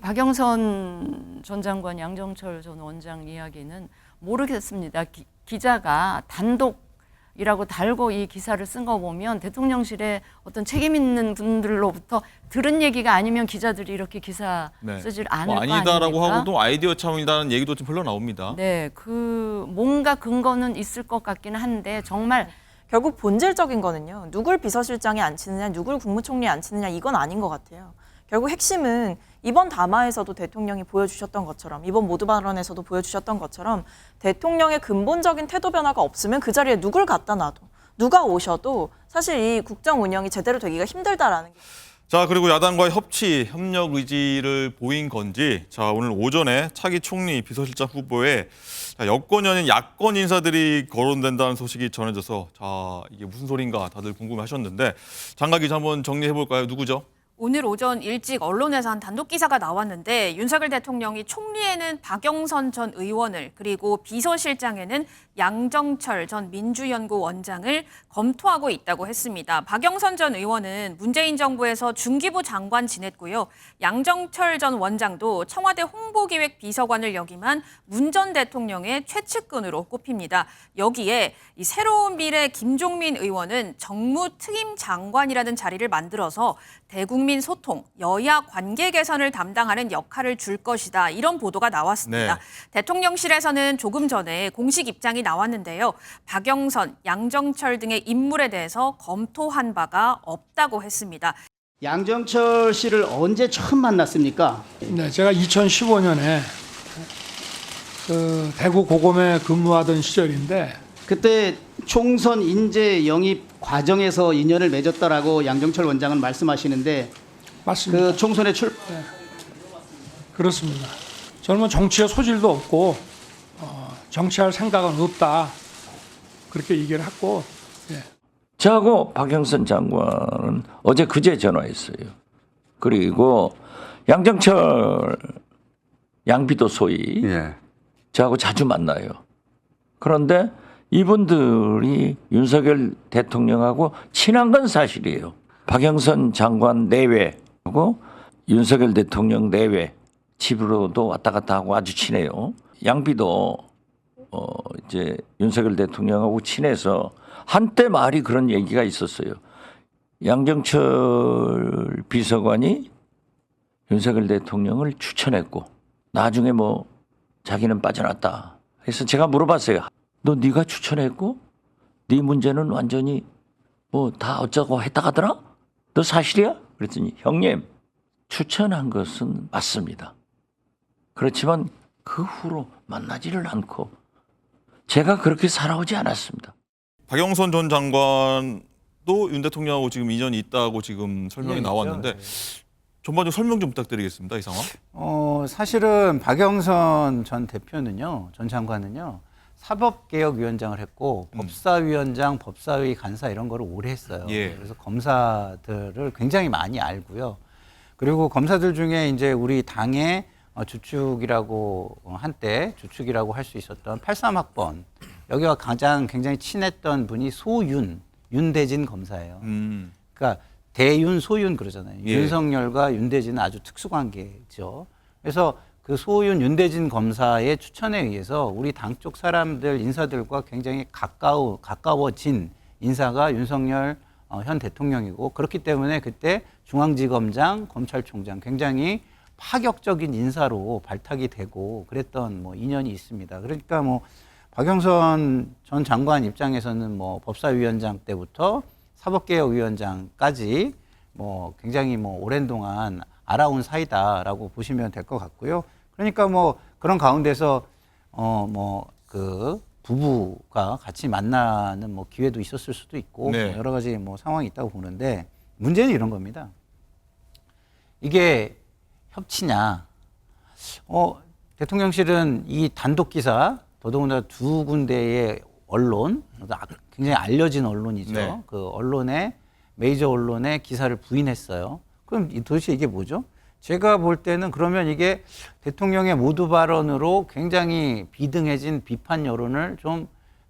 박영선 전 장관, 양정철 전 원장 이야기는 모르겠습니다. 기자가 단독이라고 달고 이 기사를 쓴 거 보면 대통령실에 어떤 책임 있는 분들로부터 들은 얘기가 아니면 기자들이 이렇게 기사 쓰질 않을 거 아닙니까? 아니다라고 하고도 아이디어 차원이라는 얘기도 좀 흘러나옵니다. 네, 뭔가 근거는 있을 것 같기는 한데 정말 결국 본질적인 거는요. 누굴 비서실장에 앉히느냐, 누굴 국무총리에 앉히느냐 이건 아닌 것 같아요. 결국 핵심은 이번 담화에서도 대통령이 보여주셨던 것처럼 이번 모두 발언에서도 보여주셨던 것처럼 대통령의 근본적인 태도 변화가 없으면 그 자리에 누굴 갖다 놔도 누가 오셔도 사실 이 국정 운영이 제대로 되기가 힘들다라는 게. 자, 그리고 야당과의 협력 의지를 보인 건지 자, 오늘 오전에 차기 총리 비서실장 후보에 여권이 아닌 야권 인사들이 거론된다는 소식이 전해져서 자, 이게 무슨 소린가 다들 궁금해하셨는데 장가 기자 한번 정리해 볼까요? 누구죠? 오늘 오전 일찍 언론에서 한 단독 기사가 나왔는데 윤석열 대통령이 총리에는 박영선 전 의원을 그리고 비서실장에는 양정철 전 민주연구원장을 검토하고 있다고 했습니다. 박영선 전 의원은 문재인 정부에서 중기부 장관 지냈고요. 양정철 전 원장도 청와대 홍보기획 비서관을 역임한 문 전 대통령의 최측근으로 꼽힙니다. 여기에 이 새로운 미래 김종민 의원은 정무특임장관이라는 자리를 만들어서 대국민 소통, 여야 관계 개선을 담당하는 역할을 줄 것이다. 이런 보도가 나왔습니다. 네. 대통령실에서는 조금 전에 공식 입장이 나왔는데요. 박영선, 양정철 등의 인물에 대해서 검토한 바가 없다고 했습니다. 양정철 씨를 언제 처음 만났습니까? 네, 제가 2015년에 대구 고검에 근무하던 시절인데 그때 총선 인재 영입 과정에서 인연을 맺었다라고 양정철 원장은 말씀하시는데 맞습니다. 그 총선에 그렇습니다. 저는 뭐 정치에 소질도 없고 정치할 생각은 없다 그렇게 얘기를 했고. 예. 저하고 박영선 장관은 그제 전화했어요. 그리고 양정철 양비도 소위 저하고 자주 만나요. 그런데 이분들이 윤석열 대통령하고 친한 건 사실이에요. 박영선 장관 내외하고 윤석열 대통령 내외 집으로도 왔다 갔다 하고 아주 친해요. 양비도 이제 윤석열 대통령하고 친해서 한때 말이 그런 얘기가 있었어요. 양정철 비서관이 윤석열 대통령을 추천했고 나중에 뭐 자기는 빠져났다. 그래서 제가 물어봤어요. 너 네가 추천했고 네 문제는 완전히 뭐 다 어쩌고 했다 하더라? 너 사실이야? 그랬더니 형님 추천한 것은 맞습니다. 그렇지만 그 후로 만나지를 않고 제가 그렇게 살아오지 않았습니다. 박영선 전 장관도 윤 대통령하고 지금 인연이 있다고 지금 설명이 나왔는데 전반적으로 설명 좀 부탁드리겠습니다. 이 상황. 사실은 박영선 전 대표는요, 전 장관은요, 사법개혁위원장을 했고 법사위원장, 법사위 간사 이런 거를 오래 했어요. 그래서 검사들을 굉장히 많이 알고요. 그리고 검사들 중에 이제 우리 당의 주축이라고 한때 주축이라고 할 수 있었던 83학번 여기와 가장 굉장히 친했던 분이 윤대진 검사예요. 그러니까 대윤, 소윤 그러잖아요. 윤석열과 윤대진은 아주 특수관계죠. 그래서 그 소윤, 윤대진 검사의 추천에 의해서 우리 당 쪽 사람들, 인사들과 굉장히 가까워진 인사가 윤석열 현 대통령이고 그렇기 때문에 그때 중앙지검장, 검찰총장 굉장히 파격적인 인사로 발탁이 되고 그랬던 뭐 인연이 있습니다. 그러니까 뭐 박영선 전 장관 입장에서는 뭐 법사위원장 때부터 사법개혁위원장까지 뭐 굉장히 뭐 오랜 동안 알아온 사이다라고 보시면 될 것 같고요. 그러니까 뭐 그런 가운데서 뭐 그 부부가 같이 만나는 뭐 기회도 있었을 수도 있고 뭐 여러 가지 뭐 상황이 있다고 보는데 문제는 이런 겁니다. 이게 협치냐? 대통령실은 이 단독 기사 더더군다나 두 군데의 언론, 굉장히 알려진 언론이죠. 그 언론의 메이저 언론의 기사를 부인했어요. 그럼 도대체 이게 뭐죠? 제가 볼 때는 그러면 이게 대통령의 모두 발언으로 굉장히 비등해진 비판 여론을 좀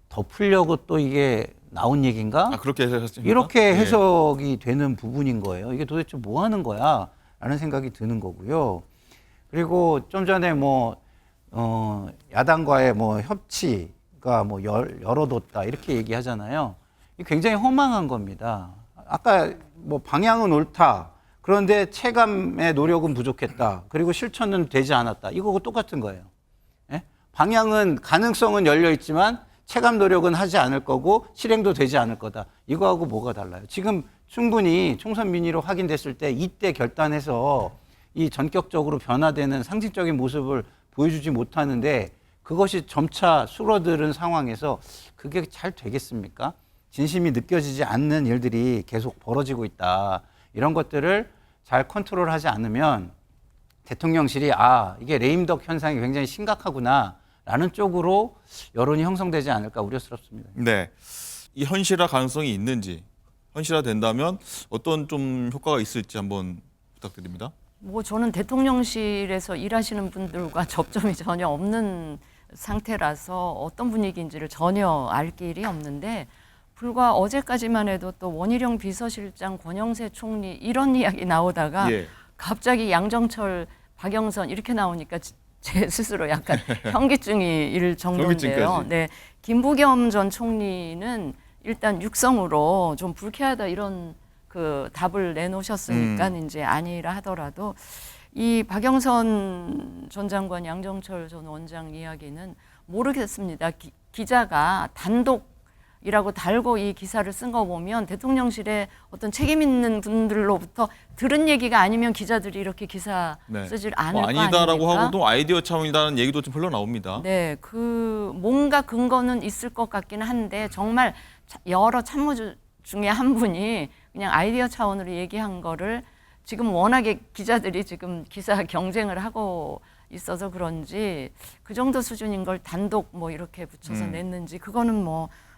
덮으려고 또 이게 나온 얘기인가? 그렇게 해석했습니까? 이렇게 해석이 되는 부분인 거예요. 이게 도대체 뭐 하는 거야? 라는 생각이 드는 거고요. 그리고 좀 전에 야당과의 협치가 열어뒀다 이렇게 얘기하잖아요. 이 굉장히 허망한 겁니다. 아까 방향은 옳다. 그런데 체감의 노력은 부족했다. 그리고 실천은 되지 않았다. 이거하고 똑같은 거예요. 예? 방향은 가능성은 열려 있지만 체감 노력은 하지 않을 거고 실행도 되지 않을 거다. 이거하고 뭐가 달라요? 지금 충분히 총선 민의로 확인됐을 때 이때 결단해서 이 전격적으로 변화되는 상징적인 모습을 보여주지 못하는데 그것이 점차 줄어드는 상황에서 그게 잘 되겠습니까? 진심이 느껴지지 않는 일들이 계속 벌어지고 있다. 이런 것들을 잘 컨트롤하지 않으면 대통령실이 이게 레임덕 현상이 굉장히 심각하구나 라는 쪽으로 여론이 형성되지 않을까 우려스럽습니다. 네, 이 현실화 가능성이 있는지, 현실화 된다면 어떤 좀 효과가 있을지 한번 부탁드립니다. 저는 대통령실에서 일하시는 분들과 접점이 전혀 없는 상태라서 어떤 분위기인지를 전혀 알 길이 없는데 불과 어제까지만 해도 또 원희룡 비서실장, 권영세 총리 이런 이야기 나오다가 갑자기 양정철, 박영선 이렇게 나오니까 제 스스로 약간 현기증이 일 정도인데요. 네, 김부겸 전 총리는 일단 육성으로 좀 불쾌하다 이런 그 답을 내놓으셨으니까 이제 아니라 하더라도 이 박영선 전 장관, 양정철 전 원장 이야기는 모르겠습니다. 기자가 단독이라고 달고 이 기사를 쓴 거 보면 대통령실에 어떤 책임 있는 분들로부터 들은 얘기가 아니면 기자들이 이렇게 기사 쓰질 않을 거 아닙니까? 아니다라고 하고도 아이디어 차원이라는 얘기도 좀 흘러나옵니다. 네, 뭔가 근거는 있을 것 같기는 한데 정말 여러 참모 중에 한 분이 그냥 아이디어 차원으로 얘기한 거를 지금 워낙에 기자들이 지금 기사 경쟁을 하고 있어서 그런지 그 정도 수준인 걸 단독 이렇게 붙여서 냈는지 그거는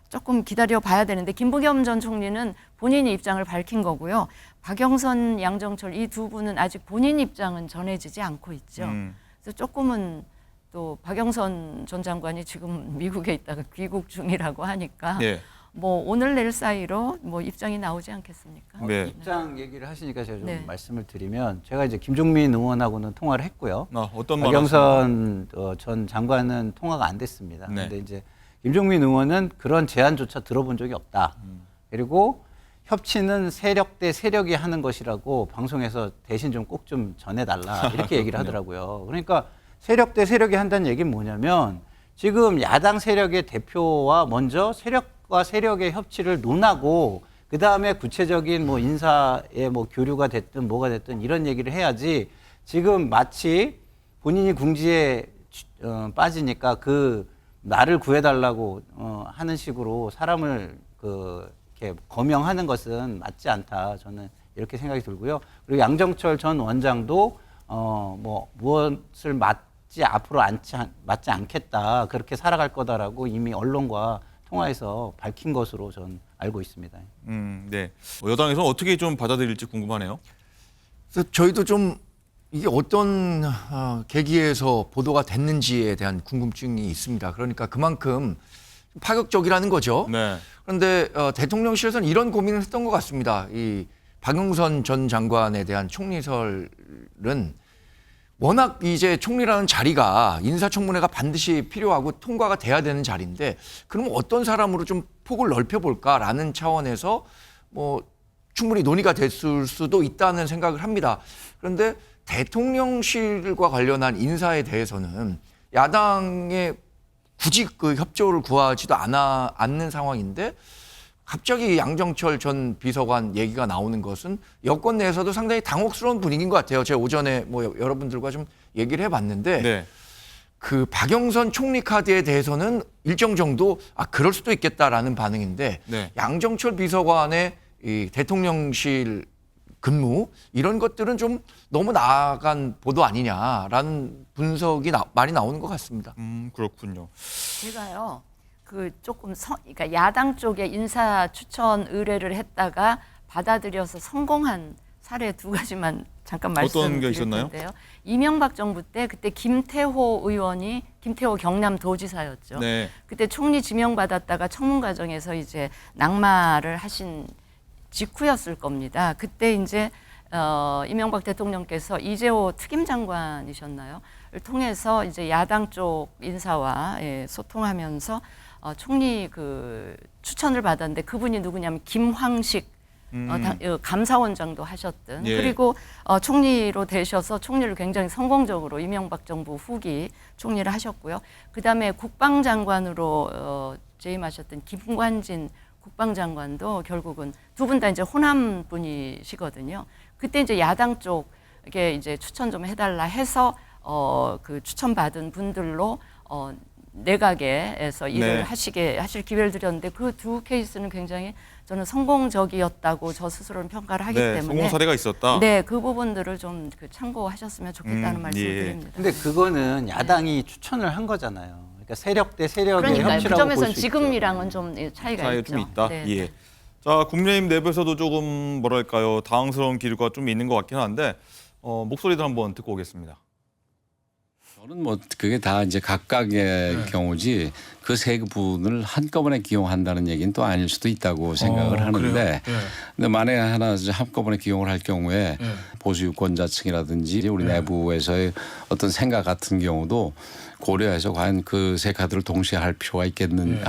조금 기다려 봐야 되는데 김부겸 전 총리는 본인의 입장을 밝힌 거고요. 박영선, 양정철 이 두 분은 아직 본인 입장은 전해지지 않고 있죠. 그래서 조금은 또 박영선 전 장관이 지금 미국에 있다가 귀국 중이라고 하니까 오늘 내일 사이로 입장이 나오지 않겠습니까? 네. 입장 얘기를 하시니까 제가 좀 네. 말씀을 드리면 제가 이제 김종민 의원하고는 통화를 했고요. 어떤 말 박영선 전 장관은 통화가 안 됐습니다. 그런데 이제 김종민 의원은 그런 제안조차 들어본 적이 없다. 그리고 협치는 세력 대 세력이 하는 것이라고 방송에서 대신 좀 꼭 좀 전해달라 이렇게 얘기를 하더라고요. 그러니까 세력 대 세력이 한다는 얘기는 뭐냐면 지금 야당 세력의 대표와 먼저 세력과 세력의 협치를 논하고 그 다음에 구체적인 인사의 교류가 됐든 뭐가 됐든 이런 얘기를 해야지 지금 마치 본인이 궁지에 빠지니까 나를 구해달라고 하는 식으로 사람을 이렇게 거명하는 것은 맞지 않다. 저는 이렇게 생각이 들고요. 그리고 양정철 전 원장도 무엇을 앞으로 맞지 않겠다. 그렇게 살아갈 거다라고 이미 언론과 통화해서 밝힌 것으로 전 알고 있습니다. 네. 여당에서는 어떻게 좀 받아들일지 궁금하네요. 그래서 저희도 좀 이게 어떤 계기에서 보도가 됐는지에 대한 궁금증이 있습니다. 그러니까 그만큼 파격적이라는 거죠. 네. 그런데 대통령실에서는 이런 고민을 했던 것 같습니다. 이 박영선 전 장관에 대한 총리설은 워낙 이제 총리라는 자리가 인사청문회가 반드시 필요하고 통과가 돼야 되는 자리인데 그럼 어떤 사람으로 좀 폭을 넓혀볼까라는 차원에서 충분히 논의가 됐을 수도 있다는 생각을 합니다. 그런데 대통령실과 관련한 인사에 대해서는 야당에 굳이 그 협조를 구하지도 않는 상황인데 갑자기 양정철 전 비서관 얘기가 나오는 것은 여권 내에서도 상당히 당혹스러운 분위기인 것 같아요. 제가 오전에 여러분들과 좀 얘기를 해봤는데 그 박영선 총리 카드에 대해서는 일정 정도 그럴 수도 있겠다라는 반응인데 양정철 비서관의 이 대통령실 근무 이런 것들은 좀 너무 나아간 보도 아니냐라는 분석이 많이 나오는 것 같습니다. 그렇군요. 제가요. 그러니까 야당 쪽에 인사 추천 의뢰를 했다가 받아들여서 성공한 사례 두 가지만 잠깐 말씀드릴 텐데요. 이명박 정부 때 그때 김태호 경남도지사였죠. 그때 총리 지명받았다가 청문 과정에서 이제 낙마를 하신 직후였을 겁니다. 그때 이제 이명박 대통령께서 이재호 특임장관이셨나요? 를 통해서 이제 야당 쪽 인사와 소통하면서 총리 그 추천을 받았는데 그분이 누구냐면 김황식 감사원장도 하셨던 그리고 총리로 되셔서 총리를 굉장히 성공적으로 이명박 정부 후기 총리를 하셨고요. 그다음에 국방장관으로 재임하셨던 김관진 국방장관도 결국은 두 분 다 이제 호남 분이시거든요. 그때 이제 야당 쪽에 이제 추천 좀 해달라 해서 그 추천받은 분들로 내각에서 일을 하실 기회를 드렸는데 그 두 케이스는 굉장히 저는 성공적이었다고 저 스스로는 평가를 하기 때문에 성공 사례가 있었다. 네, 그 부분들을 좀 참고하셨으면 좋겠다는 말씀을 드립니다. 근데 그거는 야당이 추천을 한 거잖아요. 그러니까 세력 대 세력의 그러니까요. 그 협치라고 점에서는 볼 수 지금이랑은 좀 차이가 있죠. 좀 있다. 네, 예. 자, 국민의힘 내부에서도 조금 뭐랄까요, 당황스러운 기류가 좀 있는 것 같긴 한데 목소리도 한번 듣고 오겠습니다. 저는 뭐 그게 다 이제 각각의 경우지 그 세 분을 한꺼번에 기용한다는 얘기는 또 아닐 수도 있다고 생각을 하는데 근데 만약에 하나 한꺼번에 기용을 할 경우에 보수 유권자층이라든지 우리 내부에서의 어떤 생각 같은 경우도 고려해서 과연 그 세 카드를 동시에 할 필요가 있겠는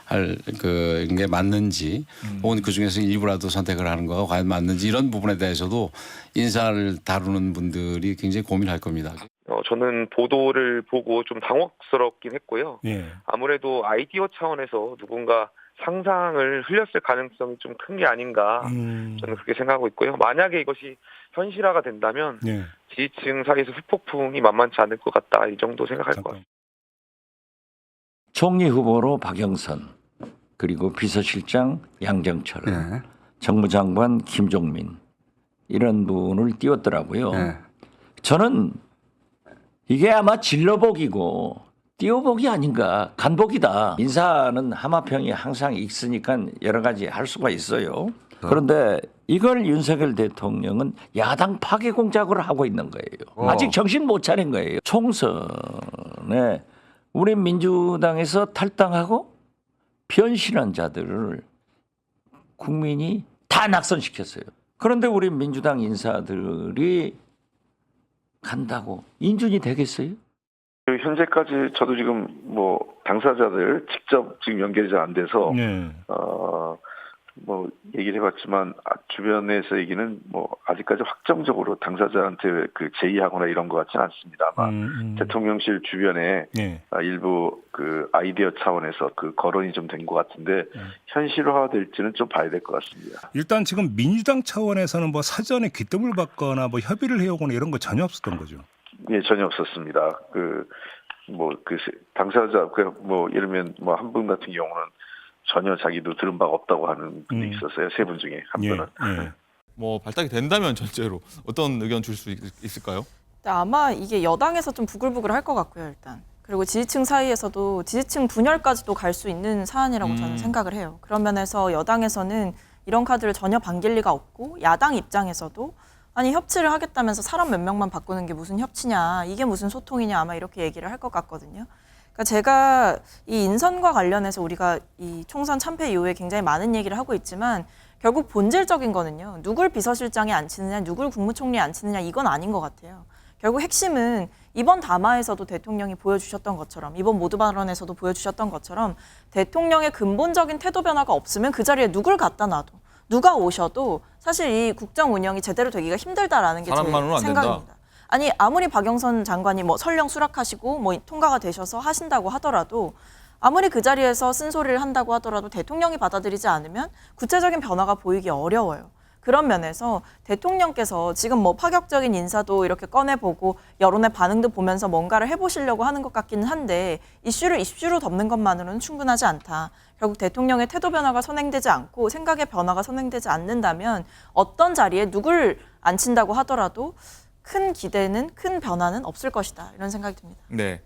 할 그게 맞는지 혹은 그 중에서 일부라도 선택을 하는 거가 과연 맞는지 이런 부분에 대해서도 인사를 다루는 분들이 굉장히 고민할 겁니다. 저는 보도를 보고 좀 당혹스럽긴 했고요. 아무래도 아이디어 차원에서 누군가 상상을 흘렸을 가능성이 좀 큰 게 아닌가 저는 그렇게 생각하고 있고요. 만약에 이것이 현실화가 된다면 지지층 사이에서 후폭풍이 만만치 않을 것 같다 이 정도 생각할 것 같습니다. 총리 후보로 박영선 그리고 비서실장 양정철, 정무장관 김종민 이런 분을 띄웠더라고요. 저는 이게 아마 진로복이고 띄워복이 아닌가, 간복이다. 인사는 하마평이 항상 있으니까 여러 가지 할 수가 있어요. 그런데 이걸 윤석열 대통령은 야당 파괴 공작을 하고 있는 거예요. 아직 정신 못 차린 거예요. 총선에 우리 민주당에서 탈당하고 변신한 자들을 국민이 다 낙선시켰어요. 그런데 우리 민주당 인사들이 간다고 인준이 되겠어요? 현재까지 저도 지금 뭐 당사자들 직접 지금 연결이 잘 안 돼서 뭐 얘기를 해봤지만 주변에서 얘기는 뭐 아직까지 확정적으로 당사자한테 그 제의하거나 이런 것 같지는 않습니다. 아마 대통령실 주변에 일부 그 아이디어 차원에서 그 거론이 좀 된 것 같은데 현실화될지는 좀 봐야 될 것 같습니다. 일단 지금 민주당 차원에서는 뭐 사전에 귀뜸을 받거나 뭐 협의를 해오거나 이런 거 전혀 없었던 거죠. 예, 전혀 없었습니다. 당사자 뭐 예를 들면 뭐 한 분 같은 경우는 전혀 자기도 들은 바가 없다고 하는 분이 있었어요. 세 분 중에 한 분은. 뭐 발탁이 된다면 전체로 어떤 의견 줄 수 있을까요? 아마 이게 여당에서 좀 부글부글 할 것 같고요, 일단. 그리고 지지층 사이에서도 지지층 분열까지도 갈 수 있는 사안이라고 저는 생각을 해요. 그런 면에서 여당에서는 이런 카드를 전혀 반길 리가 없고 야당 입장에서도 아니 협치를 하겠다면서 사람 몇 명만 바꾸는 게 무슨 협치냐, 이게 무슨 소통이냐 아마 이렇게 얘기를 할 것 같거든요. 그러니까 제가 이 인선과 관련해서 우리가 이 총선 참패 이후에 굉장히 많은 얘기를 하고 있지만 결국 본질적인 거는요. 누굴 비서실장에 앉히느냐, 누굴 국무총리에 앉히느냐 이건 아닌 것 같아요. 결국 핵심은 이번 담화에서도 대통령이 보여주셨던 것처럼 이번 모두 발언에서도 보여주셨던 것처럼 대통령의 근본적인 태도 변화가 없으면 그 자리에 누굴 갖다 놔도 누가 오셔도 사실 이 국정 운영이 제대로 되기가 힘들다라는 게 제 생각입니다. 아니 아무리 박영선 장관이 뭐 설령 수락하시고 뭐 통과가 되셔서 하신다고 하더라도 아무리 그 자리에서 쓴소리를 한다고 하더라도 대통령이 받아들이지 않으면 구체적인 변화가 보이기 어려워요. 그런 면에서 대통령께서 지금 뭐 파격적인 인사도 이렇게 꺼내보고 여론의 반응도 보면서 뭔가를 해보시려고 하는 것 같기는 한데 이슈를 이슈로 덮는 것만으로는 충분하지 않다. 결국 대통령의 태도 변화가 선행되지 않고 생각의 변화가 선행되지 않는다면 어떤 자리에 누굴 앉힌다고 하더라도 큰 기대는 큰 변화는 없을 것이다. 이런 생각이 듭니다. 네.